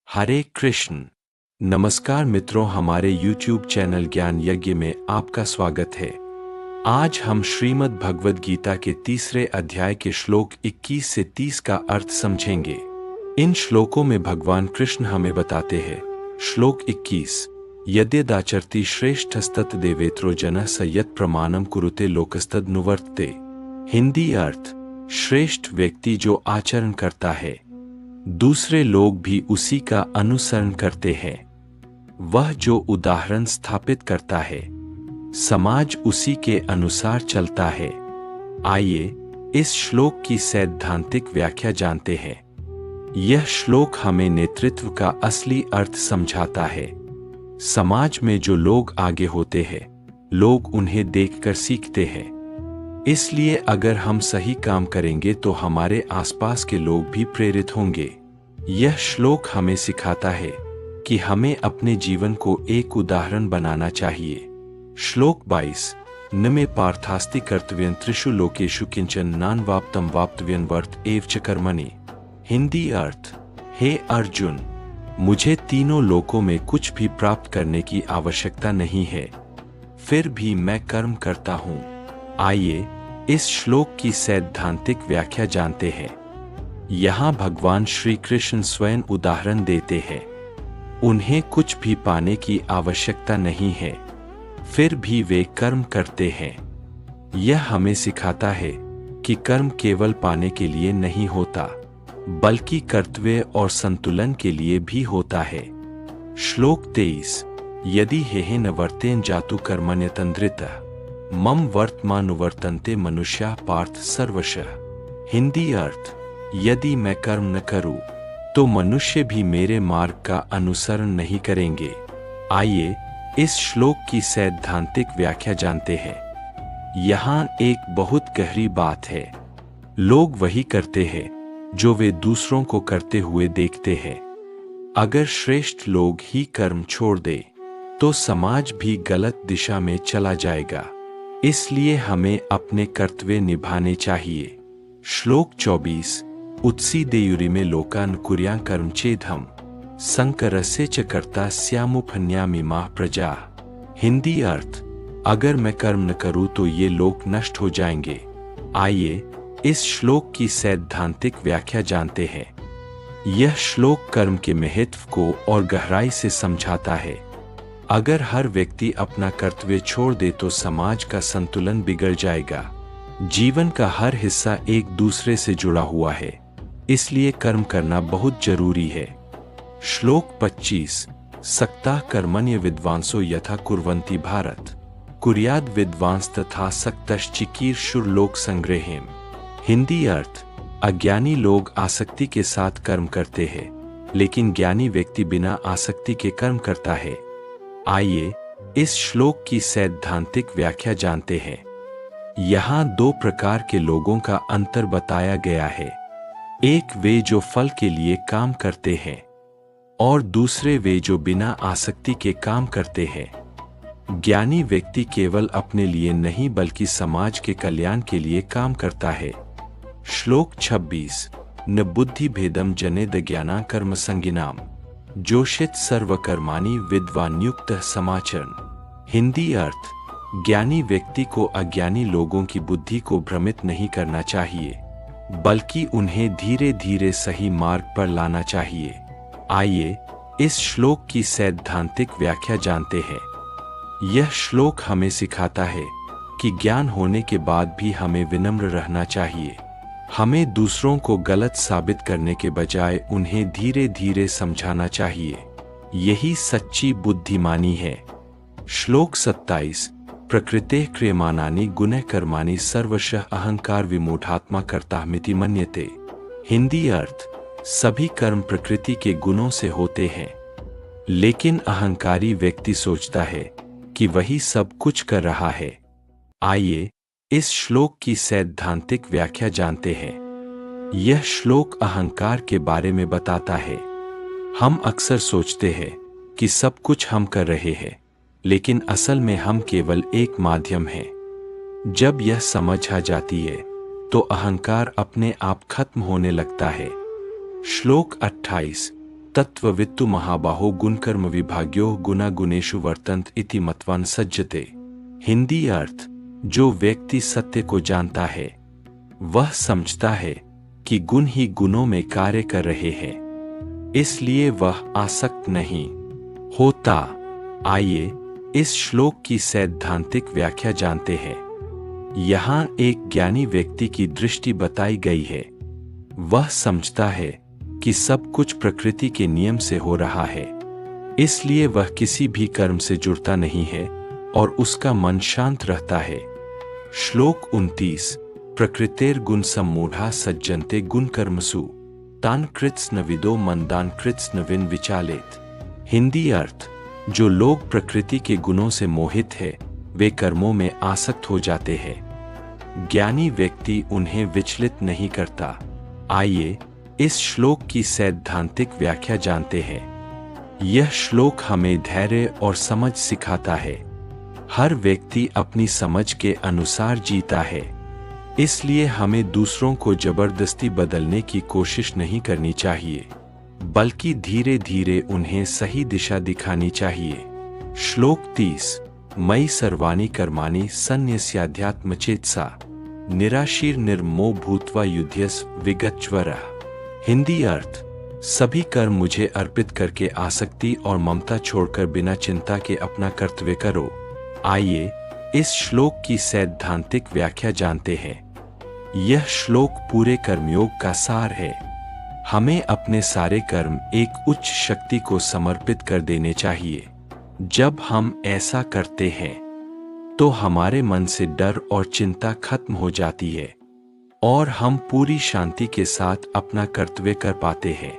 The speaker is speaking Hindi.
हरे कृष्ण। नमस्कार मित्रों, हमारे YouTube चैनल ज्ञान यज्ञ में आपका स्वागत है। आज हम श्रीमद् भगवद गीता के तीसरे अध्याय के श्लोक 21 से 30 का अर्थ समझेंगे। इन श्लोकों में भगवान कृष्ण हमें बताते हैं। श्लोक 21, यद्यदाचरति श्रेष्ठस्तत् देवेत्रो जनः स यत् प्रमाणम कुरुते लोकस्तद नुवर्तते। हिंदी अर्थ, श्रेष्ठ व्यक्ति जो आचरण करता है दूसरे लोग भी उसी का अनुसरण करते हैं। वह जो उदाहरण स्थापित करता है समाज उसी के अनुसार चलता है। आइए इस श्लोक की सैद्धांतिक व्याख्या जानते हैं। यह श्लोक हमें नेतृत्व का असली अर्थ समझाता है। समाज में जो लोग आगे होते हैं लोग उन्हें देखकर सीखते हैं। इसलिए अगर हम सही काम करेंगे तो हमारे आसपास के लोग भी प्रेरित होंगे। यह श्लोक हमें सिखाता है कि हमें अपने जीवन को एक उदाहरण बनाना चाहिए। श्लोक 22, न मे पार्थास्ति कर्तव्यं त्रिषु लोकेषु किंचन नान्वाप्तं वाप्तव्यं वर्त एव च कर्मणि। हिंदी अर्थ, हे अर्जुन, मुझे तीनों लोकों में कुछ भी प्राप्त करने की आवश्यकता नहीं है, फिर भी मैं कर्म करता हूँ। आइए इस श्लोक की सैद्धांतिक व्याख्या जानते हैं। यहाँ भगवान श्री कृष्ण स्वयं उदाहरण देते हैं। उन्हें कुछ भी पाने की आवश्यकता नहीं है, फिर भी वे कर्म करते हैं। यह हमें सिखाता है कि कर्म केवल पाने के लिए नहीं होता, बल्कि कर्तव्य और संतुलन के लिए भी होता है। श्लोक 23, यदि हेहे न वर्तेन जातु कर्मण्यतन्द्रितः मम वर्तमानुवर्तन्ते मनुष्या पार्थ सर्वशः। हिंदी अर्थ, यदि मैं कर्म न करूं तो मनुष्य भी मेरे मार्ग का अनुसरण नहीं करेंगे। आइए इस श्लोक की सैद्धांतिक व्याख्या जानते हैं। यहाँ एक बहुत गहरी बात है। लोग वही करते हैं जो वे दूसरों को करते हुए देखते हैं। अगर श्रेष्ठ लोग ही कर्म छोड़ दे तो समाज भी गलत दिशा में चला जाएगा। इसलिए हमें अपने कर्तव्य निभाने चाहिए। श्लोक 24, उत्सी देयुरी में लोकान कुर्यां कर्म चेदहम संकरस्य च कर्ता स्यामुपन्यामि माह प्रजा। हिंदी अर्थ, अगर मैं कर्म न करूं तो ये लोग नष्ट हो जाएंगे। आइए इस श्लोक की सैद्धांतिक व्याख्या जानते हैं। यह श्लोक कर्म के महत्व को और गहराई से समझाता है। अगर हर व्यक्ति अपना कर्तव्य छोड़ दे तो समाज का संतुलन बिगड़ जाएगा। जीवन का हर हिस्सा एक दूसरे से जुड़ा हुआ है, इसलिए कर्म करना बहुत जरूरी है। श्लोक 25, सक्ता कर्मण्य विद्वांसो यथा कुर्वन्ति भारत कुर्याद विद्वांस तथा सक्तश्चिकीर्षुर लोक संग्रहेम। हिंदी अर्थ, अज्ञानी लोग आसक्ति के साथ कर्म करते हैं, लेकिन ज्ञानी व्यक्ति बिना आसक्ति के कर्म करता है। आइए इस श्लोक की सैद्धांतिक व्याख्या जानते हैं। यहाँ दो प्रकार के लोगों का अंतर बताया गया है। एक वे जो फल के लिए काम करते हैं और दूसरे वे जो बिना आसक्ति के काम करते हैं। ज्ञानी व्यक्ति केवल अपने लिए नहीं बल्कि समाज के कल्याण के लिए काम करता है। श्लोक 26, न बुद्धि भेदम जनेद ज्ञाना कर्म संगिनाम जोषित सर्वकर्माणि विद्वान्युक्त समाचरण। हिंदी अर्थ, ज्ञानी व्यक्ति को अज्ञानी लोगों की बुद्धि को भ्रमित नहीं करना चाहिए, बल्कि उन्हें धीरे धीरे सही मार्ग पर लाना चाहिए। आइए इस श्लोक की सैद्धांतिक व्याख्या जानते हैं। यह श्लोक हमें सिखाता है कि ज्ञान होने के बाद भी हमें विनम्र रहना चाहिए। हमें दूसरों को गलत साबित करने के बजाय उन्हें धीरे धीरे समझाना चाहिए। यही सच्ची बुद्धिमानी है। श्लोक 27, प्रकृतेः क्रियमाणानि गुणैः कर्माणि सर्वशः अहंकार विमूढ़ात्मा कर्ताहमिति मन्यते। हिंदी अर्थ, सभी कर्म प्रकृति के गुणों से होते हैं, लेकिन अहंकारी व्यक्ति सोचता है कि वही सब कुछ कर रहा है। आइए इस श्लोक की सैद्धांतिक व्याख्या जानते हैं। यह श्लोक अहंकार के बारे में बताता है। हम अक्सर सोचते हैं कि सब कुछ हम कर रहे हैं, लेकिन असल में हम केवल एक माध्यम हैं। जब यह समझ आ जाती है तो अहंकार अपने आप खत्म होने लगता है। श्लोक 28, तत्त्ववित्तु महाबाहो गुणकर्म विभाग्यो गुना गुणेषु वर्तन्त इति मतवान सज्जते। हिंदी अर्थ, जो व्यक्ति सत्य को जानता है वह समझता है कि गुण ही गुणों में कार्य कर रहे हैं, इसलिए वह आसक्त नहीं होता। आइए इस श्लोक की सैद्धांतिक व्याख्या जानते हैं। यहाँ एक ज्ञानी व्यक्ति की दृष्टि बताई गई है। वह समझता है कि सब कुछ प्रकृति के नियम से हो रहा है, इसलिए वह किसी भी कर्म से जुड़ता नहीं है और उसका मन शांत रहता है। श्लोक 29। प्रकृतेर गुण सम्मूढ़ा सज्जन्ते गुण कर्मसु तान कृत्स्न विदो मंदान कृत्स्न विन विचालेत। हिंदी अर्थ, जो लोग प्रकृति के गुणों से मोहित है वे कर्मों में आसक्त हो जाते हैं। ज्ञानी व्यक्ति उन्हें विचलित नहीं करता। आइए इस श्लोक की सैद्धांतिक व्याख्या जानते हैं। यह श्लोक हमें धैर्य और समझ सिखाता है। हर व्यक्ति अपनी समझ के अनुसार जीता है, इसलिए हमें दूसरों को जबरदस्ती बदलने की कोशिश नहीं करनी चाहिए, बल्कि धीरे धीरे उन्हें सही दिशा दिखानी चाहिए। श्लोक 30। मयि सर्वाणि कर्माणि सन्न्यस्याध्यात्मचेतसा निराशीर निर्मो भूत्वा युध्यस विगतज्वरः। हिंदी अर्थ, सभी कर्म मुझे अर्पित करके आसक्ति और ममता छोड़कर बिना चिंता के अपना कर्तव्य करो। आइए इस श्लोक की सैद्धांतिक व्याख्या जानते हैं। यह श्लोक पूरे कर्मयोग का सार है। हमें अपने सारे कर्म एक उच्च शक्ति को समर्पित कर देने चाहिए। जब हम ऐसा करते हैं तो हमारे मन से डर और चिंता खत्म हो जाती है और हम पूरी शांति के साथ अपना कर्तव्य कर पाते हैं।